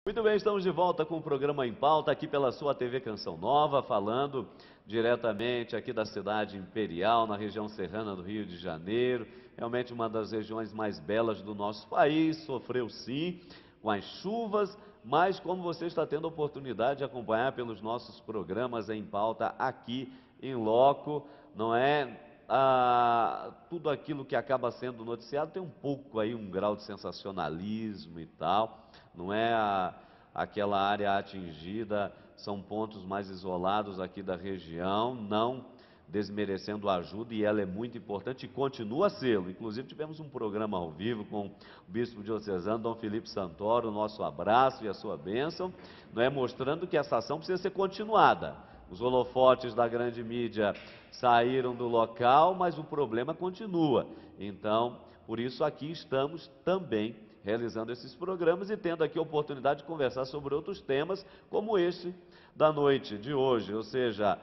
Muito bem, estamos de volta com o programa Em Pauta, aqui pela sua TV Canção Nova, falando diretamente aqui da cidade imperial, na região serrana do Rio de Janeiro. Realmente uma das regiões mais belas do nosso país, sofreu sim com as chuvas, mas como você está tendo a oportunidade de acompanhar pelos nossos programas Em Pauta aqui em loco, não é? Tudo aquilo que acaba sendo noticiado tem um pouco aí, um grau de sensacionalismo e tal, não é? Aquela área atingida, são pontos mais isolados aqui da região, não desmerecendo a ajuda, e ela é muito importante e continua a sê-lo. Inclusive tivemos um programa ao vivo com o bispo diocesano Dom Felipe Santoro, nosso abraço e a sua bênção, não é? Mostrando que essa ação precisa ser continuada. Os holofotes da grande mídia saíram do local, mas o problema continua. Então, por isso aqui estamos também realizando esses programas e tendo aqui a oportunidade de conversar sobre outros temas, como este da noite de hoje, ou seja,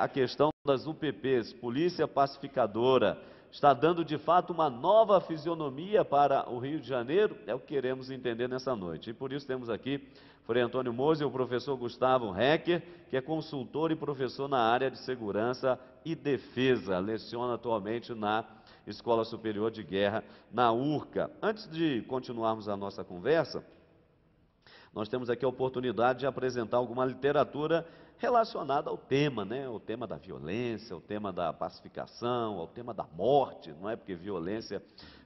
a questão das UPPs, Polícia Pacificadora, está dando de fato uma nova fisionomia para o Rio de Janeiro? É o que queremos entender nessa noite. E por isso temos aqui Frei Antônio Moser, o professor Gustavo Hecker, que é consultor e professor na área de segurança e defesa, leciona atualmente na Escola Superior de Guerra, na URCA. Antes de continuarmos a nossa conversa, nós temos aqui a oportunidade de apresentar alguma literatura relacionada ao tema, né? O tema da violência, o tema da pacificação, o tema da morte, não é? Porque violência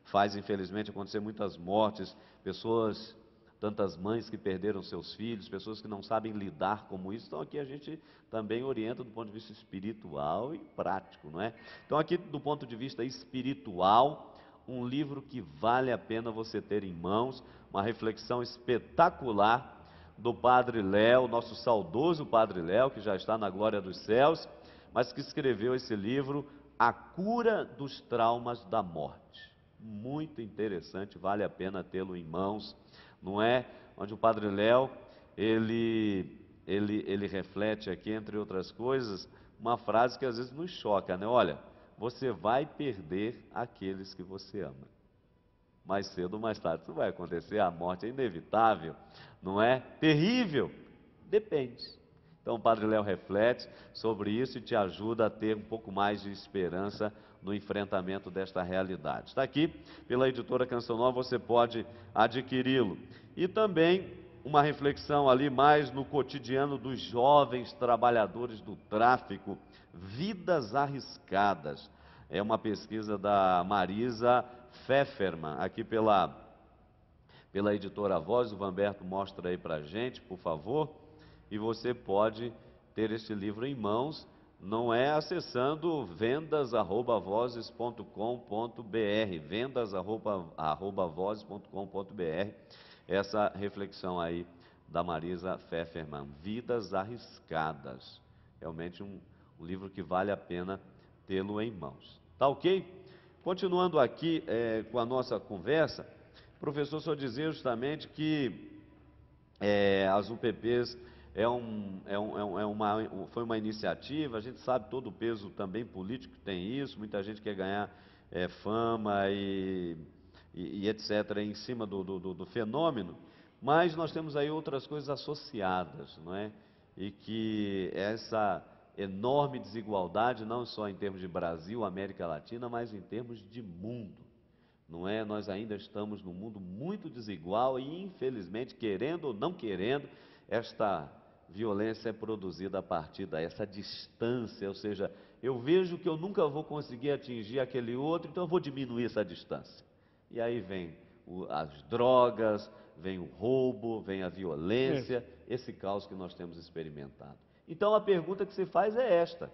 faz, infelizmente, acontecer muitas mortes, pessoas, tantas mães que perderam seus filhos, pessoas que não sabem lidar com isso. Então aqui a gente também orienta do ponto de vista espiritual e prático, não é? Então aqui do ponto de vista espiritual, um livro que vale a pena você ter em mãos, uma reflexão espetacular do Padre Léo, nosso saudoso Padre Léo, que já está na glória dos céus, mas que escreveu esse livro, A Cura dos Traumas da Morte. Muito interessante, vale a pena tê-lo em mãos, não é? Onde o Padre Léo, ele reflete aqui, entre outras coisas, uma frase que às vezes nos choca, né? Olha, você vai perder aqueles que você ama. Mais cedo ou mais tarde isso vai acontecer, a morte é inevitável, não é? Terrível? Depende. Então o Padre Léo reflete sobre isso e te ajuda a ter um pouco mais de esperança no enfrentamento desta realidade. Está aqui, pela editora Canção Nova, você pode adquiri-lo. E também uma reflexão ali mais no cotidiano dos jovens trabalhadores do tráfico, Vidas Arriscadas. É uma pesquisa da Marisa Pfefferman, aqui pela editora Voz. O Vanberto mostra aí para a gente, por favor. E você pode ter este livro em mãos, não é acessando vendas@vozes.com.br, vendas@vozes.com.br, essa reflexão aí da Marisa Pfefferman, Vidas Arriscadas. Realmente um livro que vale a pena tê-lo em mãos. Tá ok? Continuando aqui com a nossa conversa, professor, só dizer justamente que as UPPs foi uma iniciativa, a gente sabe todo o peso também político que tem isso, muita gente quer ganhar fama e etc. em cima do fenômeno, mas nós temos aí outras coisas associadas, não é? E que essa enorme desigualdade, não só em termos de Brasil, América Latina, mas em termos de mundo, não é? Nós ainda estamos num mundo muito desigual e, infelizmente, querendo ou não querendo, esta violência é produzida a partir dessa distância, ou seja, eu vejo que eu nunca vou conseguir atingir aquele outro, então eu vou diminuir essa distância. E aí vem as drogas, vem o roubo, vem a violência, esse caos que nós temos experimentado. Então a pergunta que se faz é esta: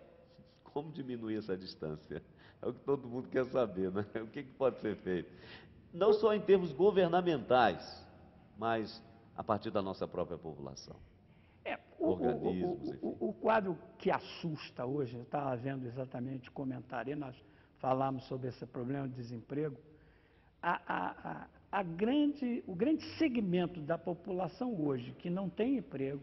como diminuir essa distância? É o que todo mundo quer saber, né? O que pode ser feito? Não só em termos governamentais, mas a partir da nossa própria população. Organismos, enfim. O quadro que assusta hoje, eu estava vendo exatamente comentário, nós falamos sobre esse problema de desemprego, o grande segmento da população hoje que não tem emprego,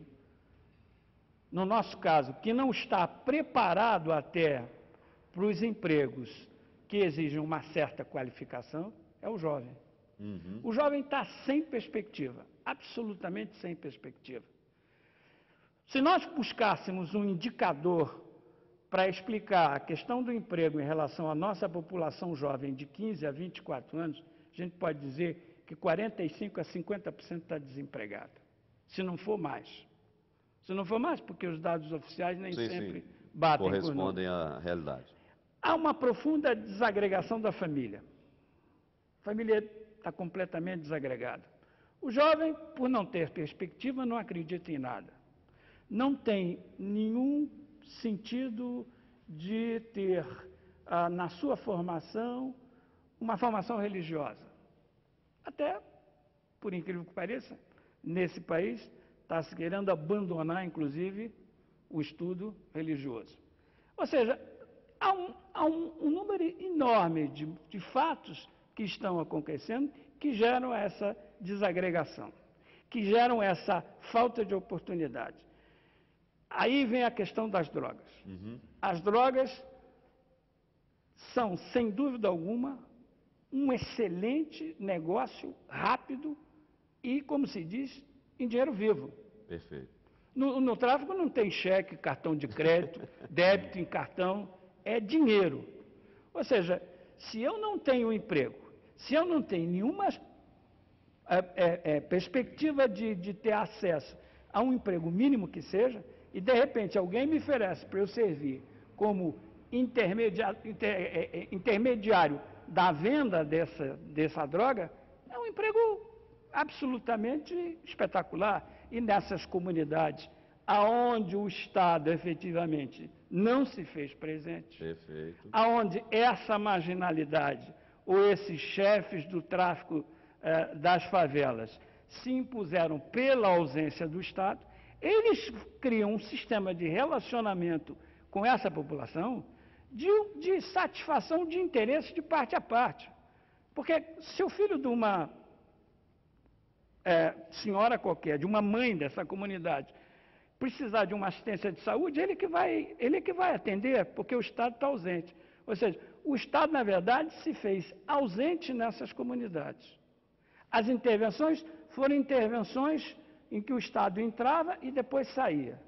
no nosso caso, que não está preparado até para os empregos que exigem uma certa qualificação, é o jovem. O jovem está sem perspectiva. absolutamente sem perspectiva. Se nós buscássemos um indicador para explicar a questão do emprego em relação à nossa população jovem de 15 a 24 anos, a gente pode dizer que 45% a 50% está desempregada, se não for mais. Se não for mais, porque os dados oficiais nem sempre batem com os números. Correspondem à realidade. Há uma profunda desagregação da família. A família está completamente desagregada. O jovem, por não ter perspectiva, não acredita em nada. Não tem nenhum sentido de ter na sua formação uma formação religiosa. Até, por incrível que pareça, nesse país está se querendo abandonar, inclusive, o estudo religioso. Ou seja, há um número enorme de fatos que estão acontecendo que geram essa desagregação, que geram essa falta de oportunidade. Aí vem a questão das drogas. As drogas são, sem dúvida alguma, um excelente negócio, rápido e, como se diz, em dinheiro vivo. Perfeito. No tráfico não tem cheque, cartão de crédito, débito em cartão, é dinheiro. Ou seja, se eu não tenho emprego, se eu não tenho nenhuma perspectiva de ter acesso a um emprego mínimo que seja, e de repente alguém me oferece para eu servir como intermediário da venda dessa droga, é um emprego absolutamente espetacular. E nessas comunidades aonde o Estado efetivamente não se fez presente, Perfeito. aonde essa marginalidade ou esses chefes do tráfico das favelas se impuseram pela ausência do Estado, eles criam um sistema de relacionamento com essa população de satisfação de interesse de parte a parte. Porque se o filho de uma senhora qualquer, de uma mãe dessa comunidade, precisar de uma assistência de saúde, ele que vai atender, porque o Estado está ausente. Ou seja, o Estado, na verdade, se fez ausente nessas comunidades. As intervenções foram intervenções em que o Estado entrava e depois saía.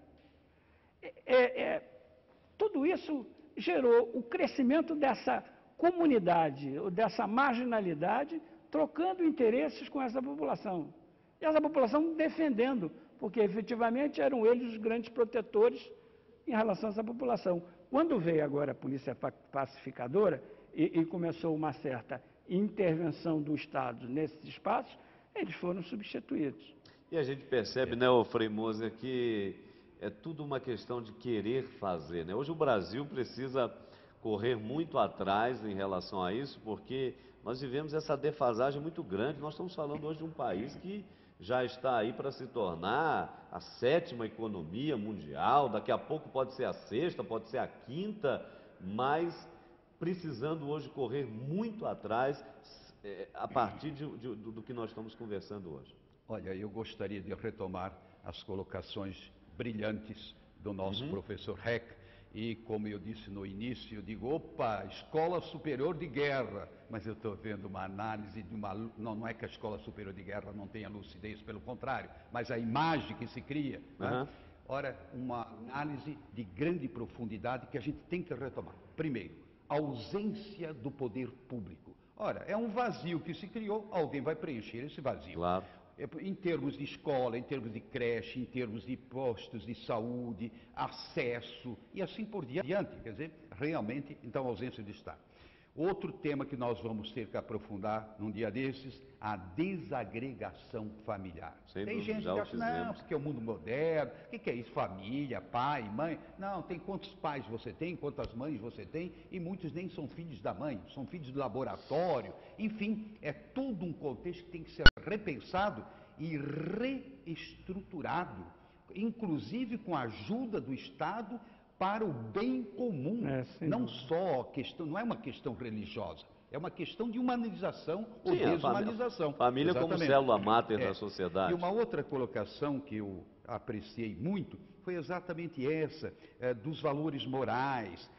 Tudo isso gerou o crescimento dessa comunidade, ou dessa marginalidade, trocando interesses com essa população. E essa população defendendo, porque efetivamente eram eles os grandes protetores em relação a essa população. Quando veio agora a polícia pacificadora e começou uma certa intervenção do Estado nesses espaços, eles foram substituídos. E a gente percebe, né, Frei Moser, que é tudo uma questão de querer fazer, né? Hoje o Brasil precisa correr muito atrás em relação a isso, porque nós vivemos essa defasagem muito grande. Nós estamos falando hoje de um país que já está aí para se tornar a 7ª economia mundial, daqui a pouco pode ser a 6ª, pode ser a 5ª, mas precisando hoje correr muito atrás a partir do que nós estamos conversando hoje. Olha, eu gostaria de retomar as colocações brilhantes do nosso professor Heck, e como eu disse no início, eu digo, opa, Escola Superior de Guerra, mas eu estou vendo uma análise de uma... Não é que a Escola Superior de Guerra não tenha lucidez, pelo contrário, mas a imagem que se cria, né? Ora, uma análise de grande profundidade que a gente tem que retomar. Primeiro, a ausência do poder público. Ora, é um vazio que se criou, alguém vai preencher esse vazio. Claro. Em termos de escola, em termos de creche, em termos de postos de saúde, acesso e assim por diante. Quer dizer, realmente, então, a ausência de Estado. Outro tema que nós vamos ter que aprofundar num dia desses, a desagregação familiar. Tem gente que acha, não, porque é o mundo moderno, o que é isso? Família, pai, mãe. Não, tem quantos pais você tem, quantas mães você tem, e muitos nem são filhos da mãe, são filhos do laboratório. Enfim, é todo um contexto que tem que ser repensado e reestruturado, inclusive com a ajuda do Estado, para o bem comum, não só questão, não é uma questão religiosa, é uma questão de humanização ou desumanização. Família como célula máter da sociedade. E uma outra colocação que eu apreciei muito foi exatamente essa, dos valores morais.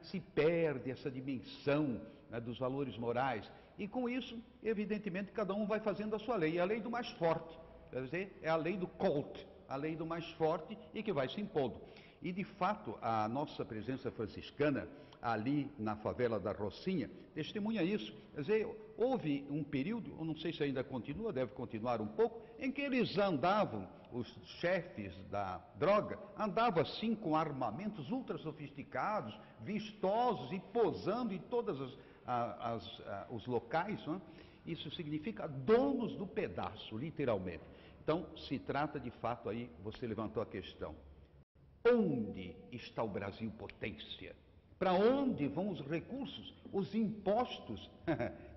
Se perde essa dimensão dos valores morais, e com isso, evidentemente, cada um vai fazendo a sua lei, a lei do mais forte. Quer dizer, é a lei do Colt, a lei do mais forte e que vai se impondo. E, de fato, a nossa presença franciscana, ali na favela da Rocinha, testemunha isso. Quer dizer, houve um período, eu não sei se ainda continua, deve continuar um pouco, em que eles andavam, os chefes da droga, andavam assim com armamentos ultra sofisticados, vistosos e posando em todos os locais, não é? Isso significa donos do pedaço, literalmente. Então, se trata de fato aí, você levantou a questão. Onde está o Brasil potência? Para onde vão os recursos, os impostos?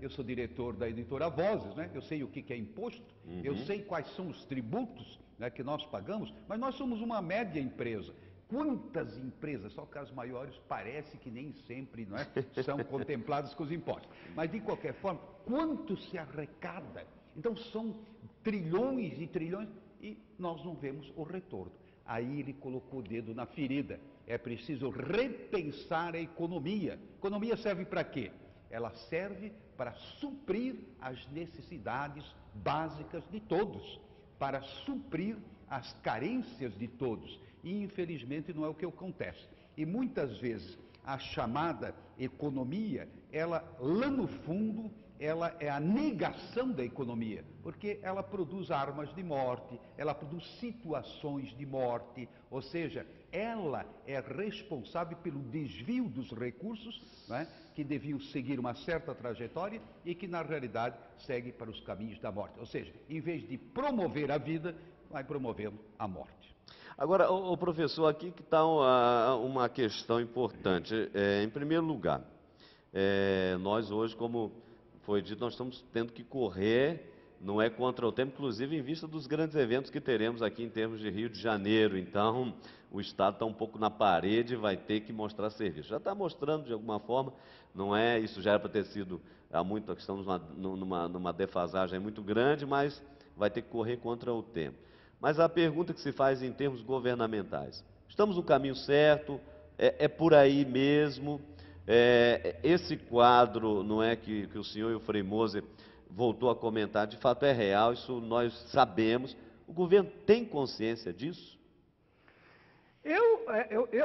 Eu sou diretor da editora Vozes, né? Eu sei o que é imposto, eu sei quais são os tributos, né, que nós pagamos, mas nós somos uma média empresa. Quantas empresas, só que as maiores, parece que nem sempre, não é, são contempladas com os impostos. Mas, de qualquer forma, quanto se arrecada? Então, são trilhões e trilhões e nós não vemos o retorno. Aí ele colocou o dedo na ferida. É preciso repensar a economia. Economia serve para quê? Ela serve para suprir as necessidades básicas de todos, para suprir as carências de todos. E, infelizmente, não é o que acontece. E, muitas vezes, a chamada economia, ela, lá no fundo, ela é a negação da economia, porque ela produz armas de morte, ela produz situações de morte, ou seja, ela é responsável pelo desvio dos recursos, não é, que deviam seguir uma certa trajetória e que, na realidade, segue para os caminhos da morte. Ou seja, em vez de promover a vida, vai promovendo a morte. Agora, o professor, aqui que está uma questão importante. Em primeiro lugar, nós hoje, como foi dito, nós estamos tendo que correr, não é contra o tempo, inclusive em vista dos grandes eventos que teremos aqui em termos de Rio de Janeiro. Então, o Estado está um pouco na parede e vai ter que mostrar serviço. Já está mostrando de alguma forma, não é? Isso já era para ter sido há muito, estamos numa defasagem muito grande, mas vai ter que correr contra o tempo. Mas a pergunta que se faz em termos governamentais: estamos no caminho certo? É por aí mesmo? Esse quadro, não é, que o senhor e o Frei Moser voltou a comentar, de fato é real, isso nós sabemos. O governo tem consciência disso?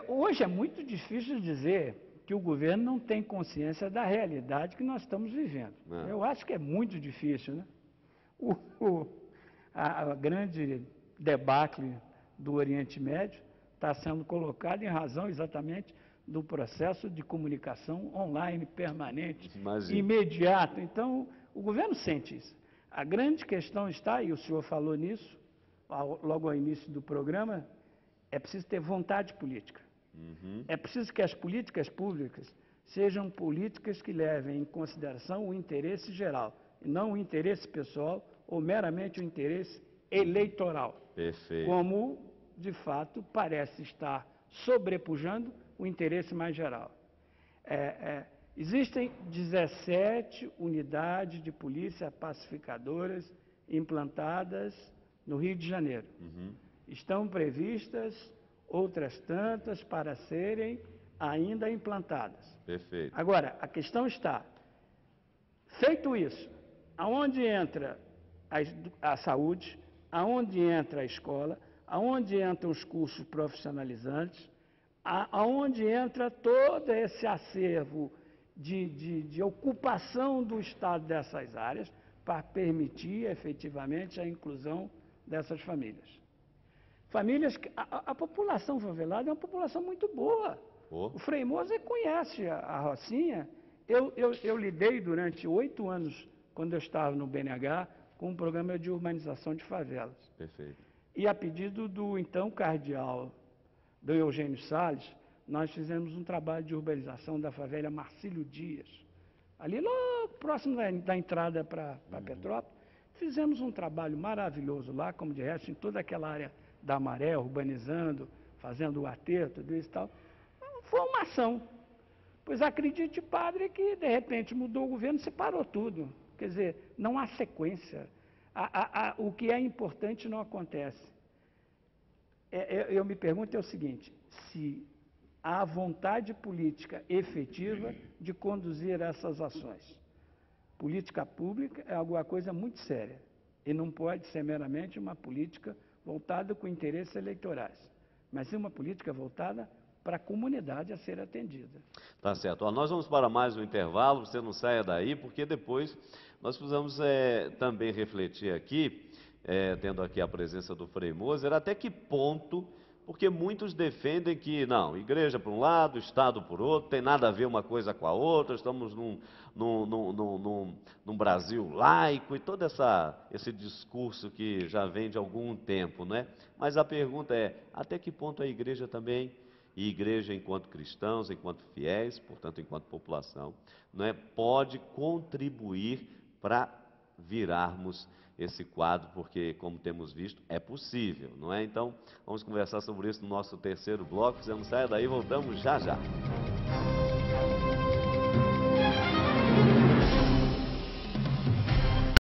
Hoje é muito difícil dizer que o governo não tem consciência da realidade que nós estamos vivendo. Eu acho que é muito difícil, né? A grande debacle do Oriente Médio está sendo colocado em razão exatamente do processo de comunicação online, permanente, imediato. Então, o governo sente isso. A grande questão está, e o senhor falou nisso, logo ao início do programa, é preciso ter vontade política. É preciso que as políticas públicas sejam políticas que levem em consideração o interesse geral, e não o interesse pessoal ou meramente o interesse eleitoral. Perfeito. Como, de fato, parece estar sobrepujando o interesse mais geral. Existem 17 unidades de polícia pacificadoras implantadas no Rio de Janeiro. Estão previstas outras tantas para serem ainda implantadas. Perfeito. Agora, a questão está, feito isso, aonde entra a saúde, aonde entra a escola, aonde entram os cursos profissionalizantes, aonde entra todo esse acervo de ocupação do Estado dessas áreas para permitir efetivamente a inclusão dessas famílias. Famílias que a população favelada é uma população muito boa. O Frei Moser conhece a Rocinha. Eu lidei durante 8 anos, quando eu estava no BNH, com um programa de urbanização de favelas. Perfeito. E a pedido do então cardeal, do Eugênio Salles, nós fizemos um trabalho de urbanização da favela Marcílio Dias, ali lá próximo da entrada para Petrópolis. Fizemos um trabalho maravilhoso lá, como de resto em toda aquela área da Maré, urbanizando, fazendo o aterro, tudo isso e tal. Foi uma ação. Pois acredite, padre, que de repente mudou o governo, se parou tudo. Quer dizer, não há sequência. O que é importante não acontece. Eu me pergunto o seguinte: se há vontade política efetiva de conduzir essas ações. Política pública é alguma coisa muito séria. E não pode ser meramente uma política voltada com interesses eleitorais, mas sim uma política voltada para a comunidade a ser atendida. Tá certo. Ó, nós vamos para mais um intervalo, você não saia daí, porque depois nós precisamos também refletir aqui, tendo aqui a presença do Frei Moser, até que ponto, porque muitos defendem que, não, igreja por um lado, Estado por outro, tem nada a ver uma coisa com a outra, estamos num Brasil laico, e todo esse discurso que já vem de algum tempo, né? Mas a pergunta é, até que ponto a igreja também, e igreja enquanto cristãos, enquanto fiéis, portanto enquanto população, não é, pode contribuir para virarmos esse quadro, porque como temos visto, é possível, não é? Então, vamos conversar sobre isso no nosso terceiro bloco, você não saia daí, voltamos já já.